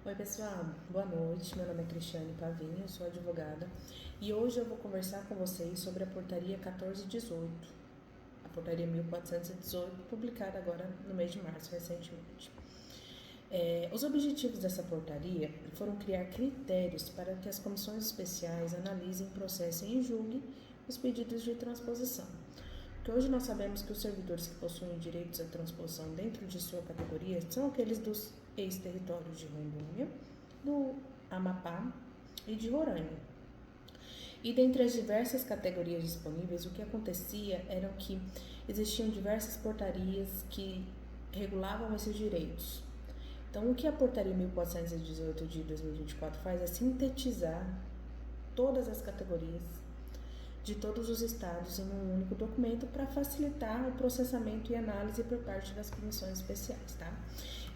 Oi pessoal, boa noite, meu nome é Cristiane Pavinho, eu sou advogada e hoje eu vou conversar com vocês sobre a portaria 1418, a portaria 1418, publicada agora no mês de março, recentemente. Os objetivos dessa portaria foram criar critérios para que as comissões especiais analisem, processem e julguem os pedidos de transposição. Porque hoje nós sabemos que os servidores que possuem direitos à transposição dentro de sua categoria são aqueles dos ex-territórios de Rondônia, do Amapá e de Roraima. E dentre as diversas categorias disponíveis, o que acontecia era que existiam diversas portarias que regulavam esses direitos. Então, o que a portaria 1418 de 2024 faz é sintetizar todas as categorias de todos os estados em um único documento para facilitar o processamento e análise por parte das comissões especiais, tá?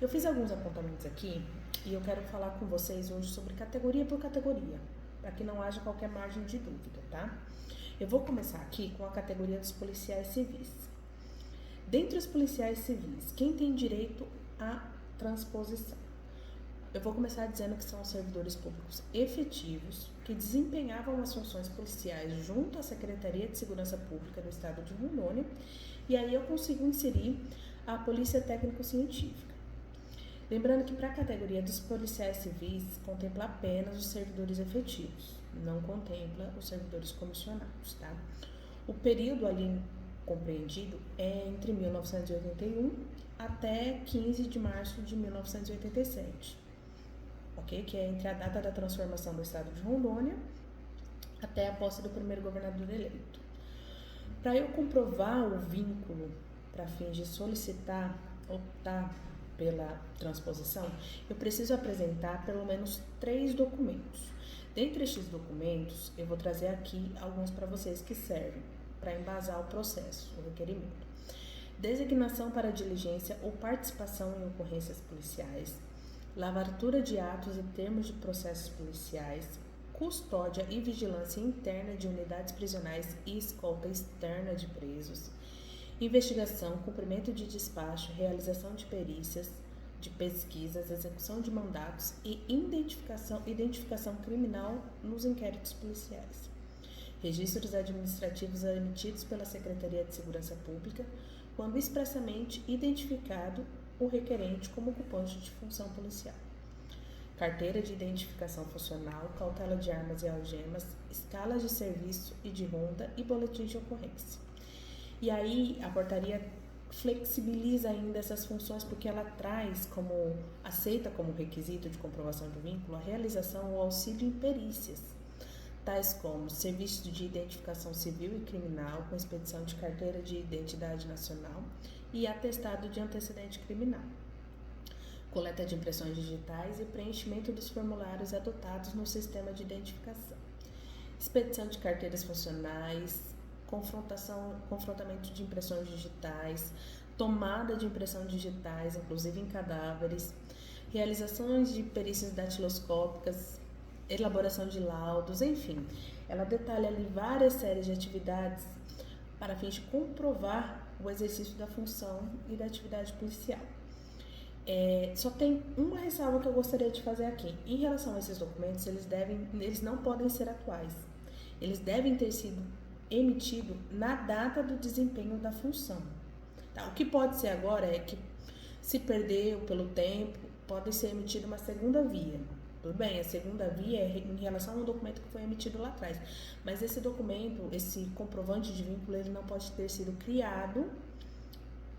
Eu fiz alguns apontamentos aqui e eu quero falar com vocês hoje sobre categoria por categoria, para que não haja qualquer margem de dúvida, tá? Eu vou começar aqui com a categoria dos policiais civis. Dentre os policiais civis, quem tem direito à transposição? Eu vou começar dizendo que são os servidores públicos efetivos que desempenhavam as funções policiais junto à Secretaria de Segurança Pública do Estado de Rondônia, e aí eu consigo inserir a Polícia Técnico-Científica. Lembrando que para a categoria dos policiais civis contempla apenas os servidores efetivos, não contempla os servidores comissionados, tá? O período ali compreendido é entre 1981 até 15 de março de 1987. Okay? Que é entre a data da transformação do estado de Rondônia até a posse do primeiro governador eleito. Para eu comprovar o vínculo para fins de solicitar, optar pela transposição, eu preciso apresentar pelo menos 3 documentos. Dentre estes documentos, eu vou trazer aqui alguns para vocês que servem para embasar o processo, o requerimento. Designação para diligência ou participação em ocorrências policiais, lavratura de atos e termos de processos policiais, custódia e vigilância interna de unidades prisionais e escolta externa de presos, investigação, cumprimento de despacho, realização de perícias, de pesquisas, execução de mandatos e identificação criminal nos inquéritos policiais, registros administrativos emitidos pela Secretaria de Segurança Pública, quando expressamente identificado o requerente como ocupante de função policial. Carteira de identificação funcional, cautela de armas e algemas, escalas de serviço e de ronda e boletim de ocorrência. E aí a portaria flexibiliza ainda essas funções porque ela aceita como requisito de comprovação do vínculo a realização ou auxílio em perícias, tais como serviço de identificação civil e criminal com expedição de carteira de identidade nacional e atestado de antecedente criminal, coleta de impressões digitais e preenchimento dos formulários adotados no sistema de identificação, expedição de carteiras funcionais, confrontamento de impressões digitais, tomada de impressão digitais, inclusive em cadáveres, realizações de perícias datiloscópicas, elaboração de laudos, enfim. Ela detalha ali várias séries de atividades para fins de comprovar o exercício da função e da atividade policial. Só tem uma ressalva que eu gostaria de fazer aqui. Em relação a esses documentos, eles não podem ser atuais. Eles devem ter sido emitidos na data do desempenho da função. Tá? O que pode ser agora é que, se perdeu pelo tempo, pode ser emitida uma segunda via. Tudo bem, a segunda via é em relação ao documento que foi emitido lá atrás. Mas esse documento, esse comprovante de vínculo, ele não pode ter sido criado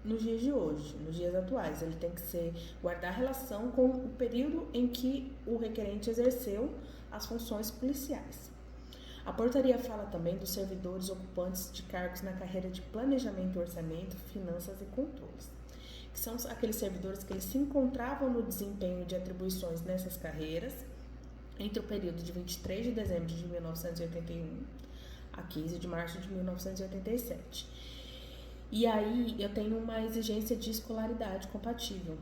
nos dias de hoje, nos dias atuais. Ele tem que guardar relação com o período em que o requerente exerceu as funções policiais. A portaria fala também dos servidores ocupantes de cargos na carreira de planejamento, orçamento, finanças e controles, que são aqueles servidores que eles se encontravam no desempenho de atribuições nessas carreiras entre o período de 23 de dezembro de 1981 a 15 de março de 1987. E aí eu tenho uma exigência de escolaridade compatível,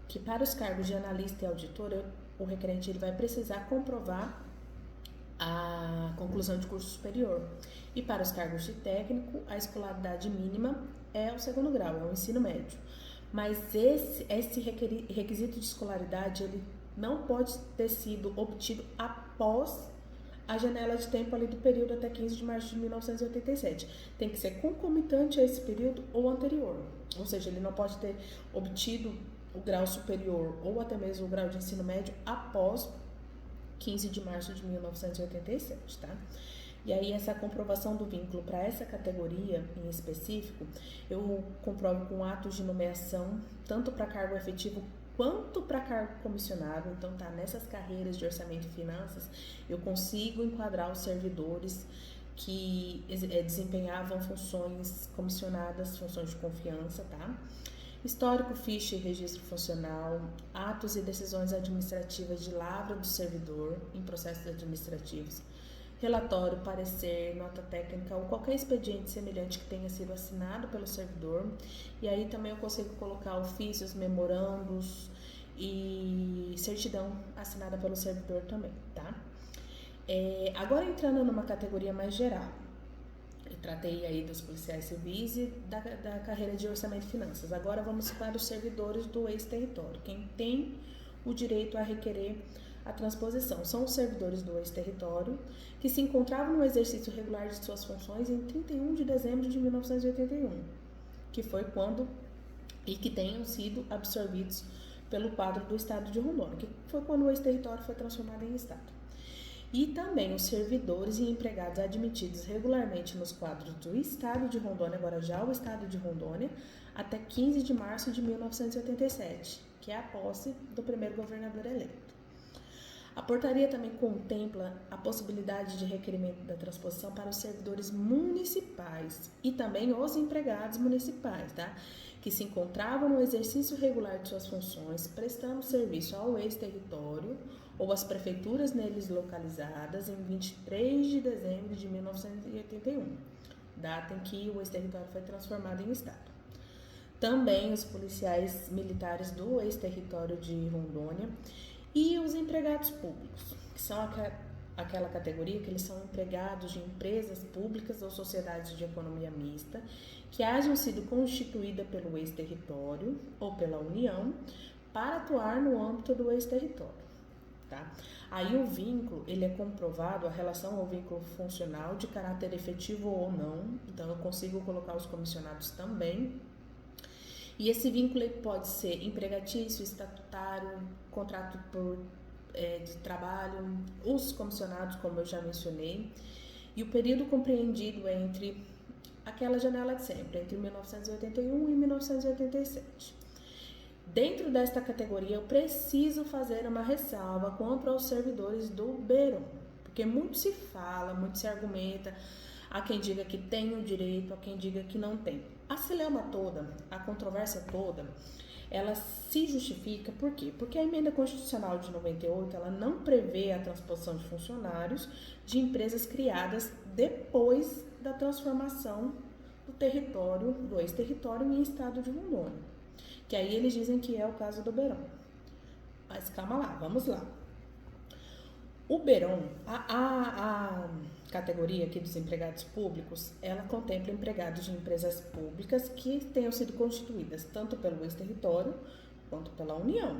que para os cargos de analista e auditor, o requerente ele vai precisar comprovar a conclusão de curso superior. E para os cargos de técnico, a escolaridade mínima é o 2º grau, é o ensino médio. Mas esse requisito de escolaridade, ele não pode ter sido obtido após a janela de tempo ali do período até 15 de março de 1987. Tem que ser concomitante a esse período ou anterior. Ou seja, ele não pode ter obtido o grau superior ou até mesmo o grau de ensino médio após 15 de março de 1987, tá? E aí essa comprovação do vínculo para essa categoria em específico, eu comprovo com atos de nomeação, tanto para cargo efetivo quanto para cargo comissionado. Então tá, nessas carreiras de orçamento e finanças, eu consigo enquadrar os servidores que desempenhavam funções comissionadas, funções de confiança, tá? Histórico, ficha e registro funcional, atos e decisões administrativas de lavra do servidor em processos administrativos, relatório, parecer, nota técnica ou qualquer expediente semelhante que tenha sido assinado pelo servidor. E aí também eu consigo colocar ofícios, memorandos e certidão assinada pelo servidor também, tá? Agora entrando numa categoria mais geral. Eu tratei aí dos policiais civis e da carreira de orçamento e finanças. Agora vamos para os servidores do ex-território. Quem tem o direito a requerer a transposição são os servidores do ex-território que se encontravam no exercício regular de suas funções em 31 de dezembro de 1981, que foi quando e que tenham sido absorvidos pelo quadro do estado de Rondônia, que foi quando o ex-território foi transformado em estado. E também os servidores e empregados admitidos regularmente nos quadros do estado de Rondônia, agora já o estado de Rondônia, até 15 de março de 1987, que é a posse do primeiro governador eleito. A portaria também contempla a possibilidade de requerimento da transposição para os servidores municipais e também os empregados municipais, tá? Que se encontravam no exercício regular de suas funções, prestando serviço ao ex-território ou às prefeituras neles localizadas em 23 de dezembro de 1981, data em que o ex-território foi transformado em estado. Também os policiais militares do ex-território de Rondônia e os empregados públicos, que são aquela categoria que eles são empregados de empresas públicas ou sociedades de economia mista que hajam sido constituídas pelo ex-território ou pela União para atuar no âmbito do ex-território, tá? Aí o vínculo, ele é comprovado, a relação ao vínculo funcional de caráter efetivo ou não, então eu consigo colocar os comissionados também. E esse vínculo pode ser empregatício, estatutário, contrato de trabalho, os comissionados, como eu já mencionei, e o período compreendido é entre aquela janela de sempre, entre 1981 e 1987. Dentro desta categoria, eu preciso fazer uma ressalva quanto aos servidores do BERON, porque muito se fala, muito se argumenta, há quem diga que tem o direito, há quem diga que não tem. A celeuma toda, a controvérsia toda, ela se justifica por quê? Porque a emenda constitucional de 98, ela não prevê a transposição de funcionários de empresas criadas depois da transformação do território, do ex-território em estado de Rondônia, que aí eles dizem que é o caso do BERON. Mas calma lá, vamos lá. O BERON, a categoria aqui dos empregados públicos, ela contempla empregados de empresas públicas que tenham sido constituídas tanto pelo ex-território quanto pela União.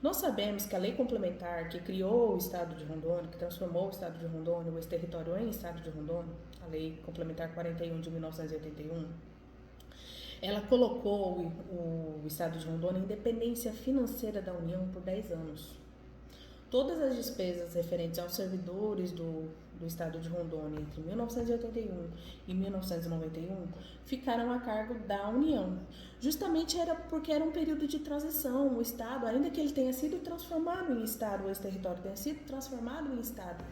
Nós sabemos que a lei complementar que criou o estado de Rondônia, que transformou o estado de Rondônia, o ex-território em estado de Rondônia, a lei complementar 41 de 1981, ela colocou o estado de Rondônia em dependência financeira da União por 10 anos. Todas as despesas referentes aos servidores do estado de Rondônia entre 1981 e 1991 ficaram a cargo da União. Justamente era porque era um período de transição. O estado, ainda que ele tenha sido transformado em estado, o ex-território tenha sido transformado em estado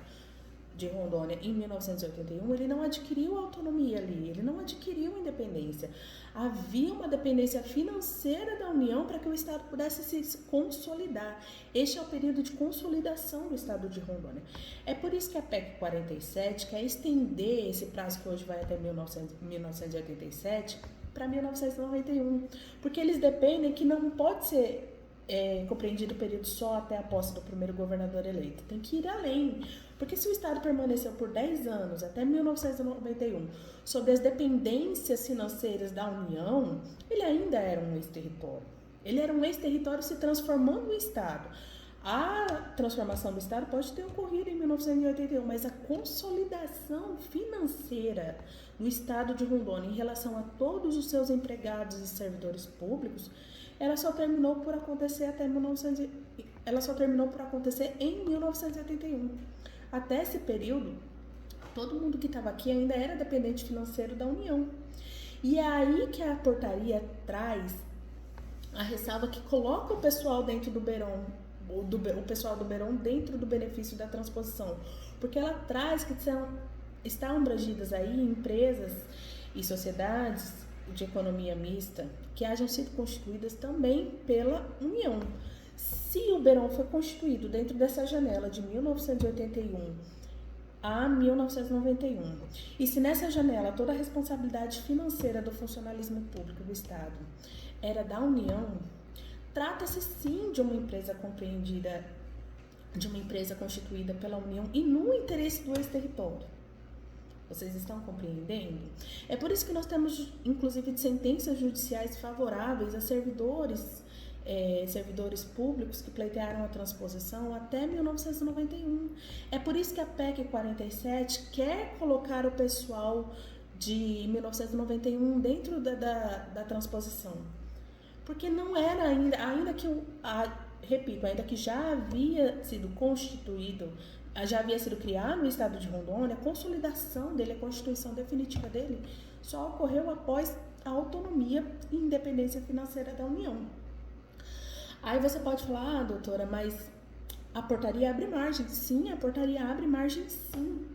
de Rondônia em 1981, ele não adquiriu autonomia ali, ele não adquiriu independência. Havia uma dependência financeira da União para que o Estado pudesse se consolidar. Este é o período de consolidação do Estado de Rondônia. É por isso que a PEC 47 quer estender esse prazo que hoje vai até 1987 para 1991, porque eles dependem que não pode ser compreendido o período só até a posse do primeiro governador eleito. Tem que ir além. Porque se o Estado permaneceu por 10 anos, até 1991, sob as dependências financeiras da União, ele ainda era um ex-território. Ele era um ex-território se transformando em Estado. A transformação do Estado pode ter ocorrido em 1981, mas a consolidação financeira do Estado de Rondônia em relação a todos os seus empregados e servidores públicos, ela só terminou por acontecer em 1981. Até esse período, todo mundo que estava aqui ainda era dependente financeiro da União. E é aí que a portaria traz a ressalva que coloca o pessoal dentro do Beron, o pessoal do Beron dentro do benefício da transposição, porque ela traz que estão abrangidas aí empresas e sociedades de economia mista que hajam sido constituídas também pela União. Se o Beron foi constituído dentro dessa janela de 1981 a 1991, e se nessa janela toda a responsabilidade financeira do funcionalismo público do Estado era da União, trata-se sim de uma empresa compreendida, de uma empresa constituída pela União e no interesse do ex-território. Vocês estão compreendendo? É por isso que nós temos, inclusive, sentenças judiciais favoráveis a servidores públicos que pleitearam a transposição até 1991. É por isso que a PEC 47 quer colocar o pessoal de 1991 dentro da transposição. Porque não era ainda que já havia sido constituído, já havia sido criado o Estado de Rondônia, a consolidação dele, a constituição definitiva dele, só ocorreu após a autonomia e independência financeira da União. Aí você pode falar, doutora, mas a portaria abre margem. Sim, a portaria abre margem, sim,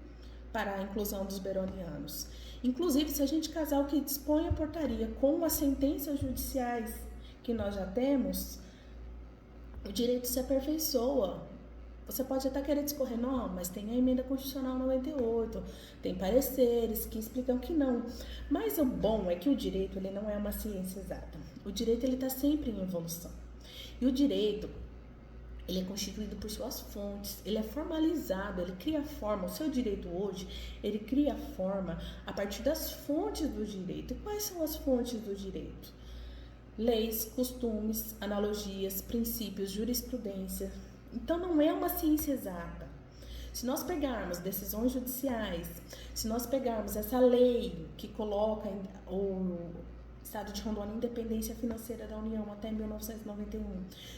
para a inclusão dos beronianos. Inclusive, se a gente casar o que dispõe a portaria com as sentenças judiciais que nós já temos, o direito se aperfeiçoa. Você pode até querer discorrer, não, mas tem a emenda constitucional 98, tem pareceres que explicam que não. Mas o bom é que o direito ele não é uma ciência exata. O direito está sempre em evolução. E o direito, ele é constituído por suas fontes, ele é formalizado, ele cria forma. O seu direito hoje, ele cria forma a partir das fontes do direito. E quais são as fontes do direito? Leis, costumes, analogias, princípios, jurisprudência. Então, não é uma ciência exata. Se nós pegarmos decisões judiciais, se nós pegarmos essa lei que coloca o Estado de Rondônia independência financeira da União até 1991,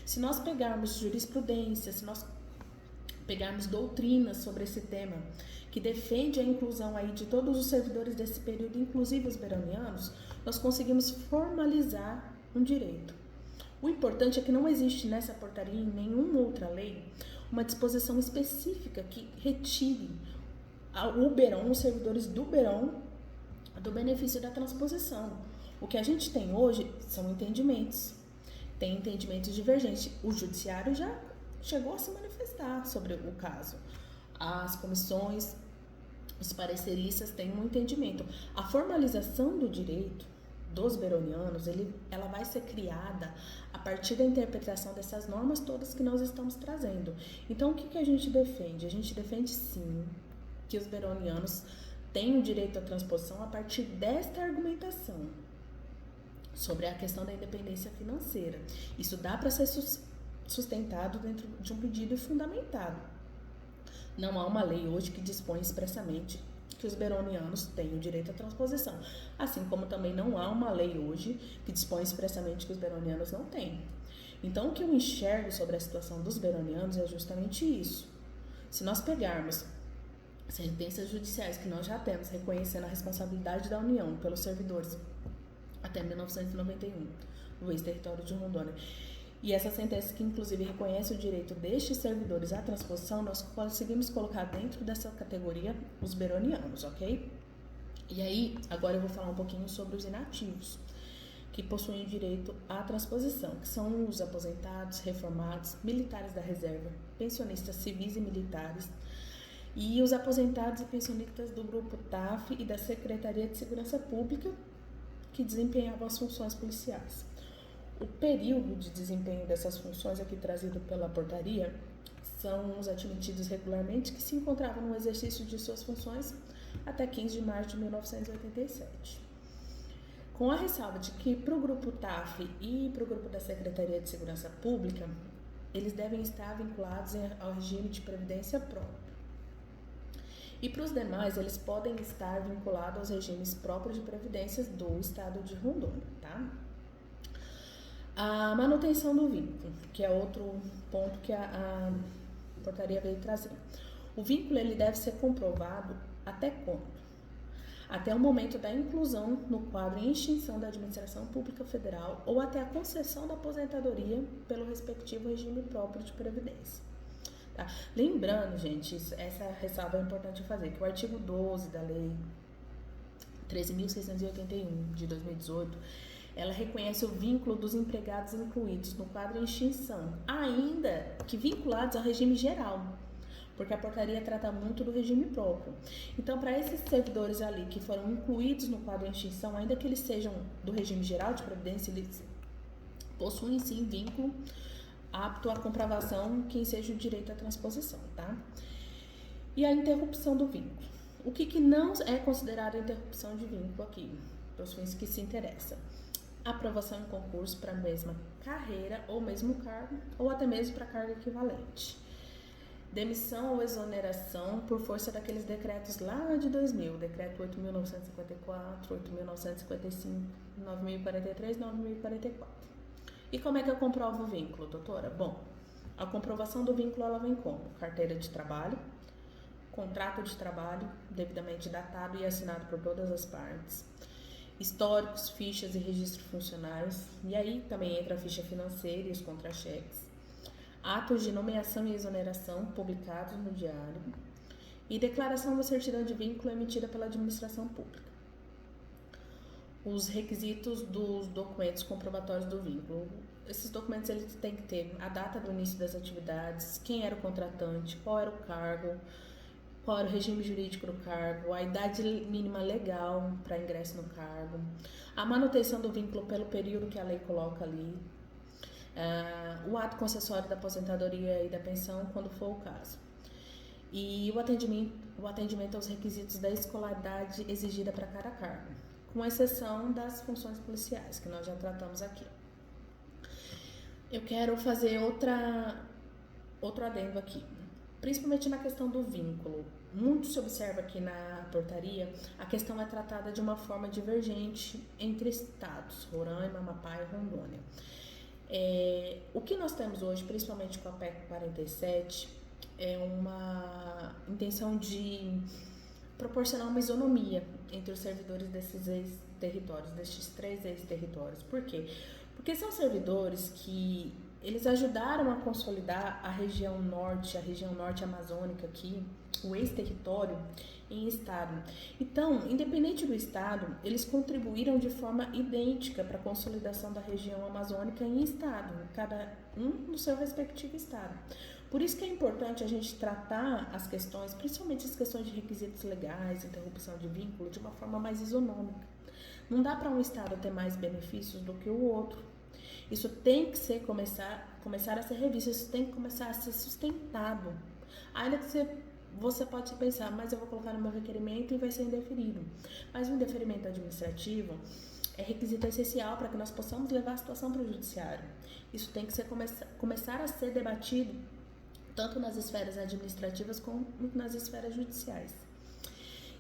se nós pegarmos jurisprudência, se nós pegarmos doutrinas sobre esse tema, que defende a inclusão aí de todos os servidores desse período, inclusive os beronianos, nós conseguimos formalizar um direito. O importante é que não existe nessa portaria, em nenhuma outra lei, uma disposição específica que retire o Beron, os servidores do Beron, do benefício da transposição. O que a gente tem hoje são entendimentos. Tem entendimentos divergentes. O judiciário já chegou a se manifestar sobre o caso. As comissões, os pareceristas têm um entendimento. A formalização do direito dos beronianos, ela vai ser criada a partir da interpretação dessas normas todas que nós estamos trazendo. Então, o que a gente defende? A gente defende, sim, que os beronianos têm o direito à transposição a partir desta argumentação sobre a questão da independência financeira. Isso dá para ser sustentado dentro de um pedido e fundamentado. Não há uma lei hoje que dispõe expressamente que os beronianos têm o direito à transposição, assim como também não há uma lei hoje que dispõe expressamente que os beronianos não têm. Então, o que eu enxergo sobre a situação dos beronianos é justamente isso. Se nós pegarmos sentenças judiciais que nós já temos reconhecendo a responsabilidade da União pelos servidores até 1991, no ex-território de Rondônia, e essa sentença que inclusive reconhece o direito destes servidores à transposição, nós conseguimos colocar dentro dessa categoria os beronianos, ok? E aí, agora eu vou falar um pouquinho sobre os inativos, que possuem direito à transposição, que são os aposentados, reformados, militares da reserva, pensionistas civis e militares, e os aposentados e pensionistas do grupo TAF e da Secretaria de Segurança Pública, que desempenhavam as funções policiais. O período de desempenho dessas funções aqui trazido pela portaria são os admitidos regularmente que se encontravam no exercício de suas funções até 15 de março de 1987. Com a ressalva de que para o grupo TAF e para o grupo da Secretaria de Segurança Pública, eles devem estar vinculados ao regime de previdência próprio. E para os demais, eles podem estar vinculados aos regimes próprios de previdências do estado de Rondônia, tá? A manutenção do vínculo, que é outro ponto que a portaria veio trazer. O vínculo ele deve ser comprovado até quando? Até o momento da inclusão no quadro em extinção da administração pública federal ou até a concessão da aposentadoria pelo respectivo regime próprio de previdência. Tá? Lembrando, gente, essa ressalva é importante fazer, que o artigo 12 da Lei 13.681 de 2018, ela reconhece o vínculo dos empregados incluídos no quadro em extinção, ainda que vinculados ao regime geral, porque a portaria trata muito do regime próprio. Então, para esses servidores ali que foram incluídos no quadro em extinção, ainda que eles sejam do regime geral de previdência, eles possuem sim vínculo apto à comprovação que seja o direito à transposição, tá? E a interrupção do vínculo. O que não é considerado interrupção de vínculo aqui, para os fins que se interessam? Aprovação em concurso para a mesma carreira ou mesmo cargo, ou até mesmo para cargo equivalente. Demissão ou exoneração por força daqueles decretos lá de 2000, decreto 8.954, 8.955, 9.043, 9.044. E como é que eu comprovo o vínculo, doutora? Bom, a comprovação do vínculo ela vem como? Carteira de trabalho, contrato de trabalho, devidamente datado e assinado por todas as partes, históricos, fichas e registros funcionários, e aí também entra a ficha financeira e os contra-cheques, atos de nomeação e exoneração publicados no diário e declaração da certidão de vínculo emitida pela administração pública. Os requisitos dos documentos comprobatórios do vínculo. Esses documentos eles têm que ter a data do início das atividades, quem era o contratante, qual era o cargo, qual era o regime jurídico do cargo, a idade mínima legal para ingresso no cargo, a manutenção do vínculo pelo período que a lei coloca ali, o ato concessório da aposentadoria e da pensão, quando for o caso. E o atendimento aos requisitos da escolaridade exigida para cada cargo, com exceção das funções policiais, que nós já tratamos aqui. Eu quero fazer outro adendo aqui, principalmente na questão do vínculo. Muito se observa aqui na portaria, a questão é tratada de uma forma divergente entre estados, Roraima, Amapá e Rondônia. O que nós temos hoje, principalmente com a PEC 47, é uma intenção de proporcionar uma isonomia entre os servidores desses ex-territórios, destes 3 ex-territórios. Por quê? Porque são servidores que eles ajudaram a consolidar a região norte amazônica aqui, o ex-território, em estado. Então, independente do estado, eles contribuíram de forma idêntica para a consolidação da região amazônica em estado, cada um no seu respectivo estado. Por isso que é importante a gente tratar as questões, principalmente as questões de requisitos legais, interrupção de vínculo, de uma forma mais isonômica. Não dá para um estado ter mais benefícios do que o outro. Isso tem que começar a ser revisto, isso tem que começar a ser sustentado. Ainda que você pode pensar, mas eu vou colocar no meu requerimento e vai ser indeferido. Mas o indeferimento administrativo é requisito essencial para que nós possamos levar a situação para o judiciário. Isso tem que começar a ser debatido tanto nas esferas administrativas como nas esferas judiciais.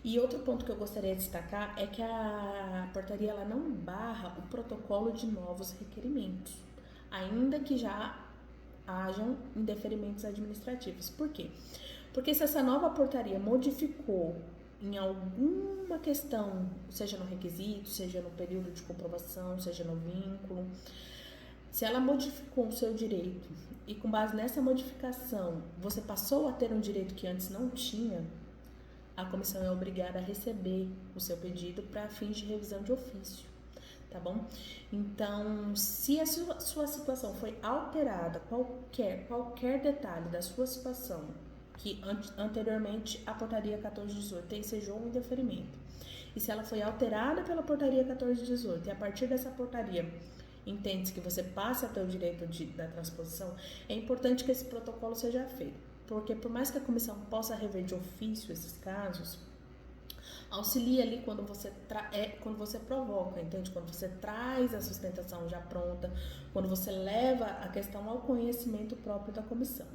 E outro ponto que eu gostaria de destacar é que a portaria ela não barra o protocolo de novos requerimentos, ainda que já hajam indeferimentos administrativos. Por quê? Porque se essa nova portaria modificou em alguma questão, seja no requisito, seja no período de comprovação, seja no vínculo, se ela modificou o seu direito e com base nessa modificação você passou a ter um direito que antes não tinha, a comissão é obrigada a receber o seu pedido para fins de revisão de ofício, tá bom? Então, se a sua situação foi alterada, qualquer detalhe da sua situação, que anteriormente a portaria 1418 ensejou um indeferimento, e se ela foi alterada pela portaria 1418 e a partir dessa portaria entende-se que você passe a ter o direito da transposição, é importante que esse protocolo seja feito. Porque por mais que a comissão possa rever de ofício esses casos, Auxilia ali quando você provoca, entende? Quando você traz a sustentação já pronta, quando você leva a questão ao conhecimento próprio da comissão.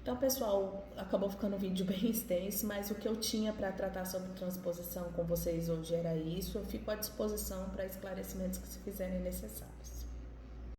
Então, pessoal, acabou ficando um vídeo bem extenso, mas o que eu tinha para tratar sobre transposição com vocês hoje era isso. Eu fico à disposição para esclarecimentos que se fizerem necessários.